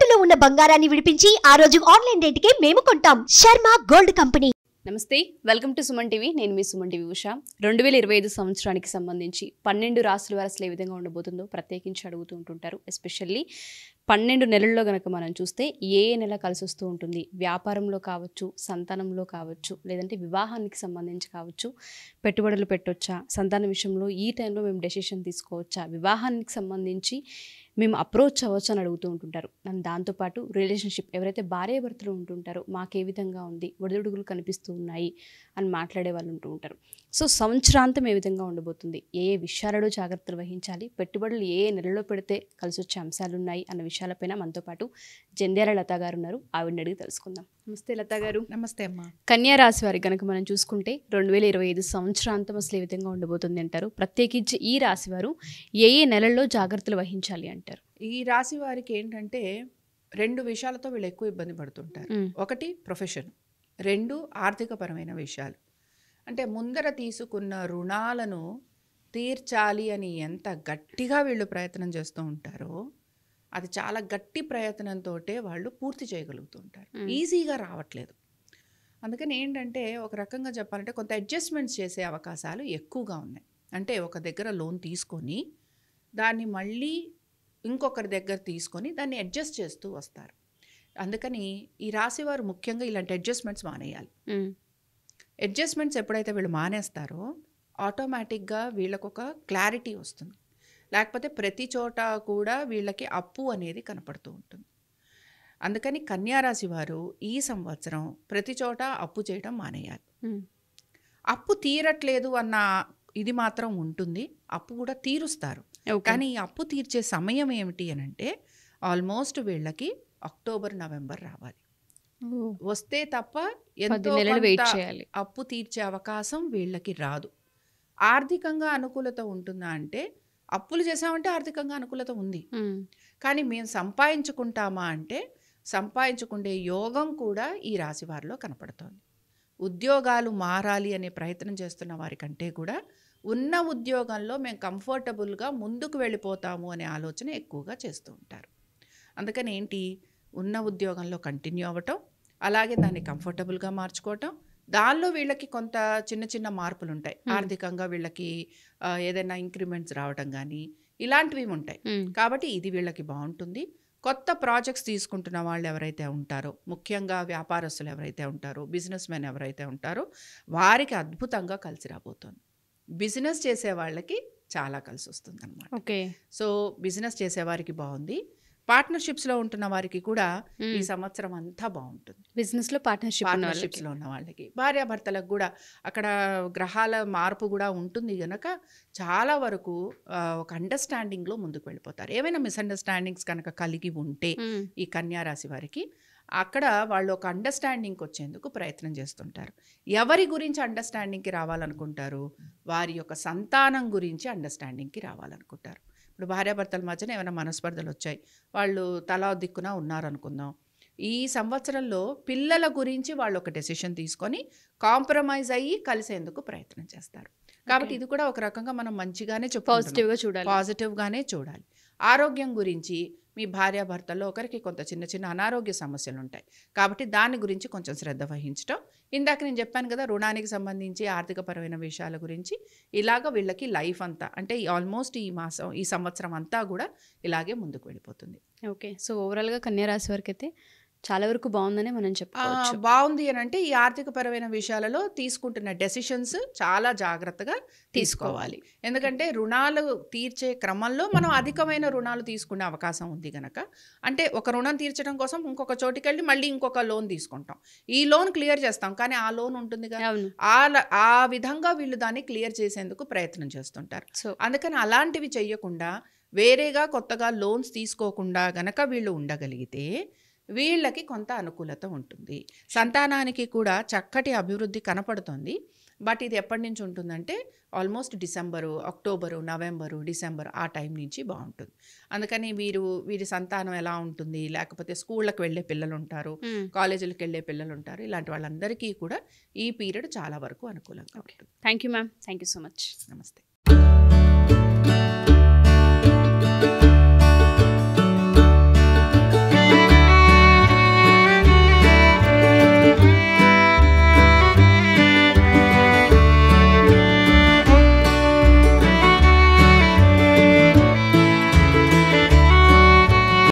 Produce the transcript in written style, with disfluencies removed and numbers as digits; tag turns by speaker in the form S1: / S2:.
S1: తాకట్టులో ఉన్న బంగారాన్ని విడిపించి ఆ రోజు ఆన్లైన్ రేటుకే మేము కొంటాం. Sharma gold company.
S2: నమస్తే, వెల్కమ్ టు సుమన్ టీవీ. నేను మీ సుమన్ టీవీ ఉషా. 2025 సంవత్సరానికి సంబంధించి 12 రాశుల వారు అసలు ఏ విధంగా ఉండబోతుందో ప్రత్యేకించి అడుగుతూ ఉంటుంటారు. ఎస్పెషల్లీ 12 నెలల్లో కనుక మనం చూస్తే ఏ నెల కలిసి వస్తూ ఉంటుంది, వ్యాపారంలో కావచ్చు, సంతానంలో కావచ్చు, లేదంటే వివాహానికి సంబంధించి కావచ్చు, పెట్టుబడులు పెట్టొచ్చా, సంతానం విషయంలో ఈ టైంలో మేము డెసిషన్ తీసుకోవచ్చా, వివాహానికి సంబంధించి మేము అప్రోచ్ అవ్వచ్చు అని అడుగుతూ ఉంటుంటారు. అండ్ దాంతోపాటు రిలేషన్షిప్ ఎవరైతే భార్యాభర్తలు ఉంటుంటారో మాకు ఏ విధంగా ఉంది, ఒడిదుడుగులు కనిపిస్తూ ఉన్నాయి అని మాట్లాడే వాళ్ళు ఉంటూ ఉంటారు. సో సంవత్సరాంతం ఏ విధంగా ఉండబోతుంది, ఏ విషయాలలో జాగ్రత్తలు వహించాలి, పెట్టుబడులు ఏ నెలలో పెడితే కలిసి వచ్చే అంశాలు ఉన్నాయి అన్న విషయాలపైన మనతో పాటు జంధ్యాల లతా గారు ఉన్నారు. ఆవిడని అడిగి తెలుసుకుందాం. నమస్తే లతా గారు.
S3: నమస్తే అమ్మా.
S2: కన్యా రాశి వారికి కనుక మనం చూసుకుంటే 2025 సంవత్సరాంతం అసలు ఏ విధంగా ఉండబోతుంది అంటారు? ప్రత్యేకించి ఈ రాశి వారు ఏ నెలల్లో జాగ్రత్తలు వహించాలి అంటారు?
S3: ఈ రాశి వారికి ఏంటంటే 2 విషయాలతో వీళ్ళు ఎక్కువ ఇబ్బంది పడుతుంటారు. ఒకటి ప్రొఫెషన్, 2 ఆర్థికపరమైన విషయాలు. అంటే ముందర తీసుకున్న రుణాలను తీర్చాలి అని ఎంత గట్టిగా వీళ్ళు ప్రయత్నం చేస్తూ ఉంటారో అది చాలా గట్టి ప్రయత్నంతో వాళ్ళు పూర్తి చేయగలుగుతూ ఉంటారు. ఈజీగా రావట్లేదు. అందుకని ఏంటంటే ఒక రకంగా చెప్పాలంటే కొంత అడ్జస్ట్మెంట్స్ చేసే అవకాశాలు ఎక్కువగా ఉన్నాయి. అంటే ఒక దగ్గర లోన్ తీసుకొని దాన్ని మళ్ళీ ఇంకొకరి దగ్గర తీసుకొని దాన్ని అడ్జస్ట్ చేస్తూ వస్తారు. అందుకని ఈ రాశి వారు ముఖ్యంగా ఇలాంటి అడ్జస్ట్మెంట్స్ మానేయాలి. అడ్జస్ట్మెంట్స్ ఎప్పుడైతే వీళ్ళు మానేస్తారో ఆటోమేటిక్గా వీళ్ళకు ఒక క్లారిటీ వస్తుంది. లేకపోతే ప్రతి చోట కూడా వీళ్ళకి అప్పు అనేది కనపడుతూ ఉంటుంది. అందుకని కన్యారాశి వారు ఈ సంవత్సరం ప్రతి చోట అప్పు చేయడం మానేయాలి. అప్పు తీరట్లేదు అన్న ఇది మాత్రం ఉంటుంది, అప్పు కూడా తీరుస్తారు. కానీ ఈ అప్పు తీర్చే సమయం ఏమిటి అని అంటే ఆల్మోస్ట్ వీళ్ళకి అక్టోబర్ నవంబర్ రావాలి. వస్తే తప్ప ఎంతో అప్పు తీర్చే అవకాశం వీళ్ళకి రాదు. ఆర్థికంగా అనుకూలత ఉంటుందా అంటే అప్పులు చేసామంటే ఆర్థికంగా అనుకూలత ఉంది. కానీ మేము సంపాదించుకుంటామా అంటే సంపాదించుకునే యోగం కూడా ఈ రాశి వారిలో కనపడుతోంది. ఉద్యోగాలు మారాలి అనే ప్రయత్నం చేస్తున్న వారికంటే కూడా ఉన్న ఉద్యోగంలో మేము కంఫర్టబుల్గా ముందుకు వెళ్ళిపోతాము అనే ఆలోచన ఎక్కువగా చేస్తూ ఉంటారు. అందుకని ఏంటి, ఉన్న ఉద్యోగంలో కంటిన్యూ అవ్వటం, అలాగే దాన్ని కంఫర్టబుల్గా మార్చుకోవటం, దానిలో వీళ్ళకి కొంత చిన్న చిన్న మార్పులు ఉంటాయి. ఆర్థికంగా వీళ్ళకి ఏదైనా ఇంక్రిమెంట్స్ రావడం కానీ ఇలాంటివి ఉంటాయి. కాబట్టి ఇది వీళ్ళకి బాగుంటుంది. కొత్త ప్రాజెక్ట్స్ తీసుకుంటున్న వాళ్ళు ఎవరైతే ఉంటారో, ముఖ్యంగా వ్యాపారస్తులు ఎవరైతే ఉంటారో, బిజినెస్ మెన్ ఎవరైతే ఉంటారో వారికి అద్భుతంగా కలిసి రాబోతోంది. బిజినెస్ చేసే వాళ్ళకి చాలా కలిసి వస్తుంది అనమాట.
S2: ఓకే.
S3: సో బిజినెస్ చేసేవారికి బాగుంది. పార్ట్నర్షిప్స్లో ఉంటున్న వారికి కూడా ఈ సంవత్సరం అంతా బాగుంటుంది.
S2: బిజినెస్లో పార్ట్నర్షిప్స్లో
S3: ఉన్న వాళ్ళకి, భార్యాభర్తలకు కూడా అక్కడ గ్రహాల మార్పు కూడా ఉంటుంది కనుక చాలా వరకు ఒక అండర్స్టాండింగ్లో ముందుకు వెళ్ళిపోతారు. ఏమైనా మిస్అండర్స్టాండింగ్స్ కనుక కలిగి ఉంటే ఈ కన్యారాశి వారికి అక్కడ వాళ్ళు ఒక అండర్స్టాండింగ్కి వచ్చేందుకు ప్రయత్నం చేస్తుంటారు. ఎవరి గురించి అండర్స్టాండింగ్కి రావాలనుకుంటారు? వారి యొక్క సంతానం గురించి అండర్స్టాండింగ్కి రావాలనుకుంటారు. ఇప్పుడు భార్యాభర్తల మధ్యన ఏమైనా మనస్పర్ధలు వచ్చాయి, వాళ్ళు తలా దిక్కున ఉన్నారనుకుందాం. ఈ సంవత్సరంలో పిల్లల గురించి వాళ్ళు ఒక డెసిషన్ తీసుకొని కాంప్రమైజ్ అయ్యి కలిసేందుకు ప్రయత్నం చేస్తారు. కాబట్టి ఇది కూడా ఒక రకంగా మనం మంచిగానే పాజిటివ్గానే చూడాలి. ఆరోగ్యం గురించి మీ భార్యాభర్తల్లో ఒకరికి కొంత చిన్న చిన్న అనారోగ్య సమస్యలు ఉంటాయి. కాబట్టి దాని గురించి కొంచెం శ్రద్ధ వహించడం. ఇందాక నేను చెప్పాను కదా, రుణానికి సంబంధించి ఆర్థికపరమైన విషయాల గురించి ఇలాగ వీళ్ళకి లైఫ్ అంతా అంటే ఆల్మోస్ట్ ఈ సంవత్సరం అంతా కూడా ఇలాగే ముందుకు వెళ్ళిపోతుంది.
S2: ఓకే. సో ఓవరాల్గా కన్యారాశి వారికి అయితే చాలా వరకు బాగుందనే మనం చెప్పుకోవచ్చు.
S3: బాగుంది అని అంటే ఈ ఆర్థికపరమైన విషయాలలో తీసుకుంటున్న డెసిషన్స్ చాలా జాగ్రత్తగా తీసుకోవాలి. ఎందుకంటే రుణాలు తీర్చే క్రమంలో మనం అధికమైన రుణాలు తీసుకునే అవకాశం ఉంది కనుక, అంటే ఒక రుణం తీర్చడం కోసం ఇంకొక చోటికి వెళ్ళి మళ్ళీ ఇంకొక లోన్ తీసుకుంటాం. ఈ లోన్ క్లియర్ చేస్తాం, కానీ ఆ లోన్ ఉంటుంది కదా, ఆ విధంగా వీళ్ళు దాన్ని క్లియర్ చేసేందుకు ప్రయత్నం చేస్తుంటారు. అందుకని అలాంటివి చెయ్యకుండా వేరేగా కొత్తగా లోన్స్ తీసుకోకుండా గనక వీళ్ళు ఉండగలిగితే వీళ్ళకి కొంత అనుకూలత ఉంటుంది. సంతానానికి కూడా చక్కటి అభివృద్ధి కనపడుతుంది. బట్ ఇది ఎప్పటి నుంచి ఉంటుందంటే almost December, October, November, December ఆ టైం నుంచి బాగుంటుంది. అందుకని వీరి సంతానం ఎలా ఉంటుంది, లేకపోతే స్కూళ్ళకి వెళ్ళే పిల్లలు ఉంటారు, కాలేజీలకు వెళ్ళే పిల్లలు ఉంటారు, ఇలాంటి వాళ్ళందరికీ కూడా ఈ పీరియడ్ చాలా వరకు అనుకూలంగా ఉంటుంది.
S2: Thank you ma'am. Thank you so much.
S3: నమస్తే.